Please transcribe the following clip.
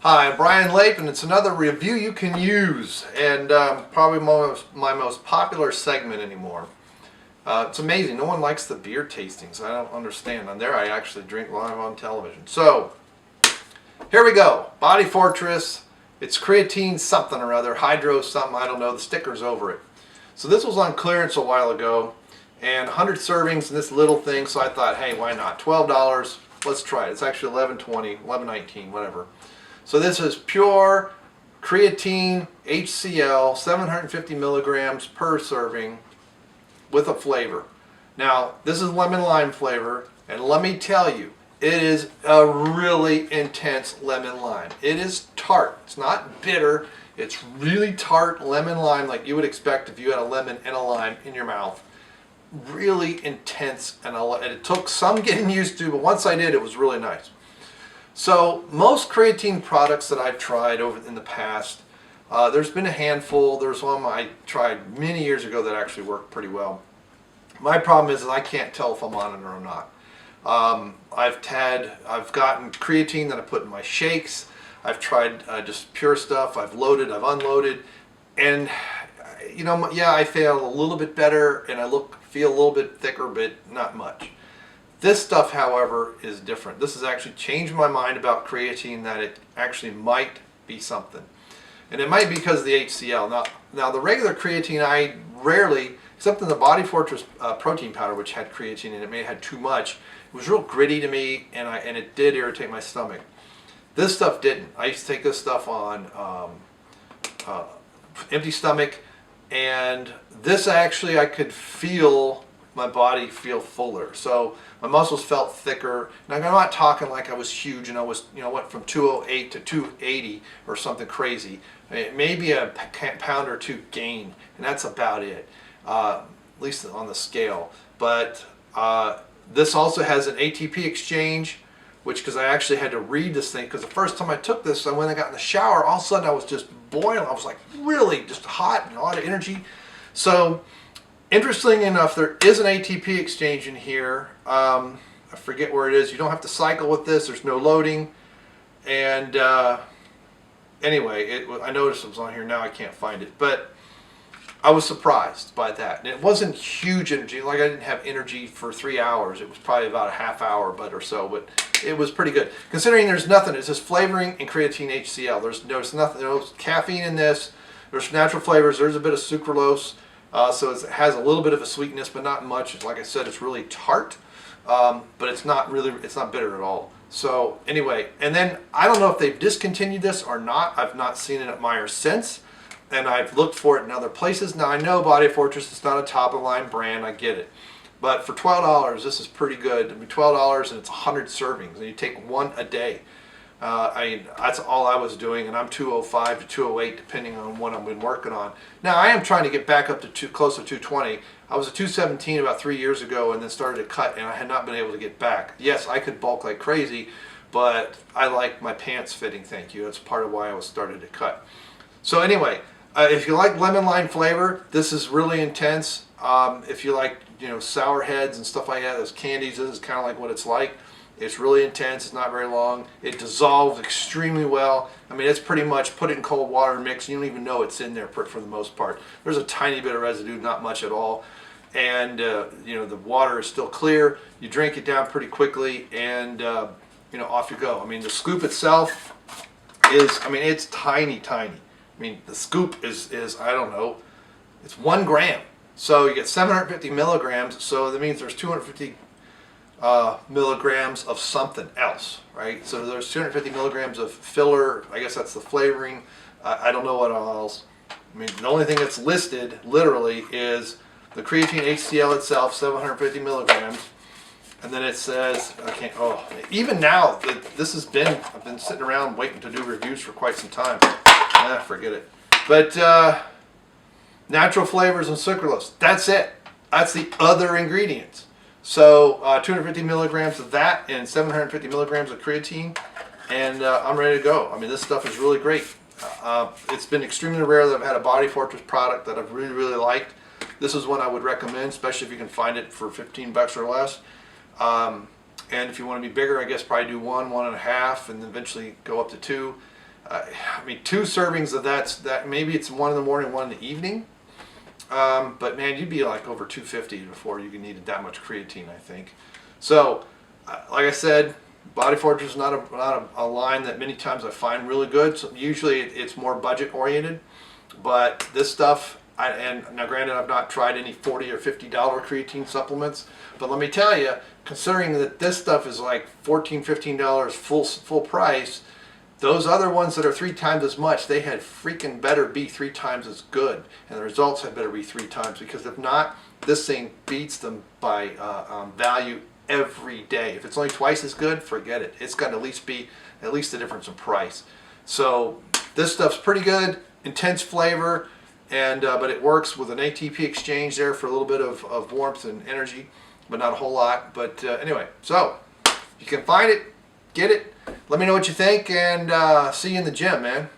Hi, I'm Bryon Lape, and it's another review you can use, and probably my most popular segment anymore. It's amazing. No one likes the beer tastings. I don't understand. On there, I actually drink live on television. So, here we go. Body Fortress. It's creatine something or other, hydro something, I don't know. The sticker's over it. So this was on clearance a while ago, and 100 servings in this little thing, so I thought, hey, why not? $12. Let's try it. It's actually $11.20, $11.19, whatever. So this is Pure Creatine HCl, 750 milligrams per serving with a flavor. Now, this is lemon lime flavor, and let me tell you, it is a really intense lemon lime. It is tart. It's not bitter. It's really tart lemon lime like you would expect if you had a lemon and a lime in your mouth. Really intense, and it took some getting used to, but once I did, it was really nice. So most creatine products that I've tried over in the past, there's been a handful. There's one I tried many years ago that actually worked pretty well. My problem is that I can't tell if I'm on it or not. I've gotten creatine that I put in my shakes. I've tried just pure stuff. I've loaded, I've unloaded, and you know, yeah, I feel a little bit better, and I feel a little bit thicker, but not much. This stuff, however, is different. This has actually changed my mind about creatine, that it actually might be something. And it might be because of the HCl. Now the regular creatine, I rarely, except in the Body Fortress protein powder, which had creatine in it, may have had too much. It was real gritty to me, and it did irritate my stomach. This stuff didn't. I used to take this stuff on empty stomach, and this actually, I could feel my body feel fuller. So my muscles felt thicker. Now I'm not talking like I was huge and I was, went from 208 to 280 or something crazy. Maybe a pound or two gain, and that's about it, at least on the scale. But this also has an ATP exchange, which, because I actually had to read this thing, because the first time I took this, when I got in the shower, all of a sudden I was just boiling. I was like really just hot and a lot of energy. So interesting enough, there is an ATP exchange in here. I forget where it is. You don't have to cycle with this. There's no loading. And anyway, I noticed it was on here. Now I can't find it. But I was surprised by that. And it wasn't huge energy. Like, I didn't have energy for 3 hours. It was probably about a half hour or so. But it was pretty good. Considering there's nothing. It's just flavoring and creatine HCl. There's nothing. There's caffeine in this. There's natural flavors. There's a bit of sucralose. So it has a little bit of a sweetness, but not much. Like I said, it's really tart, but it's not bitter at all. So anyway, and then I don't know if they've discontinued this or not. I've not seen it at Meijer since, and I've looked for it in other places. Now I know Body Fortress is not a top of the line brand. I get it, but for $12, this is pretty good. I mean, $12, and it's 100 servings, and you take one a day. That's all I was doing, and I'm 205 to 208 depending on what I've been working on. Now I am trying to get back up to close to 220. I was at 217 about 3 years ago, and then started to cut, and I had not been able to get back. Yes, I could bulk like crazy, but I like my pants fitting, thank you. That's part of why I was started to cut. So anyway, if you like lemon lime flavor, this is really intense. If you like, sour heads and stuff like that, those candies, this is kind of like what it's like. It's really intense. It's not very long. It dissolves extremely well. I mean, it's pretty much put it in cold water and mix. You don't even know it's in there for the most part. There's a tiny bit of residue, not much at all. And, the water is still clear. You drink it down pretty quickly, and, off you go. I mean, the scoop itself is, it's tiny, tiny. I mean, the scoop is I don't know, it's 1 gram. So you get 750 milligrams, so that means there's 250 milligrams of something else, right? So there's 250 milligrams of filler. I guess that's the flavoring. I don't know what else. I mean, the only thing that's listed literally is the creatine HCl itself, 750 milligrams, and then it says, even now, I've been sitting around waiting to do reviews for quite some time. Forget it. But natural flavors and sucralose. That's it. That's the other ingredients. So 250 milligrams of that and 750 milligrams of creatine, and I'm ready to go. I mean, this stuff is really great. It's been extremely rare that I've had a Body Fortress product that I've really, really liked. This is one I would recommend, especially if you can find it for 15 bucks or less. And if you want to be bigger, I guess probably do 1, 1.5, and eventually go up to 2. I mean, 2 servings of that maybe it's one in the morning, one in the evening. But man, you'd be like over 250 before you needed that much creatine, I think. So, like I said, Body Fortress is not a line that many times I find really good. So usually it's more budget oriented, but this stuff, and now granted I've not tried any $40 or $50 creatine supplements, but let me tell you, considering that this stuff is like $14, $15 full price, those other ones that are 3 times as much, they had freaking better be 3 times as good, and the results had better be 3 times, because if not, this thing beats them by value every day. If it's only twice as good, forget it. It's got to at least be the difference in price. So this stuff's pretty good, intense flavor, and but it works with an ATP exchange there for a little bit of warmth and energy, but not a whole lot. But anyway, so you can find it, get it. Let me know what you think, and see you in the gym, man.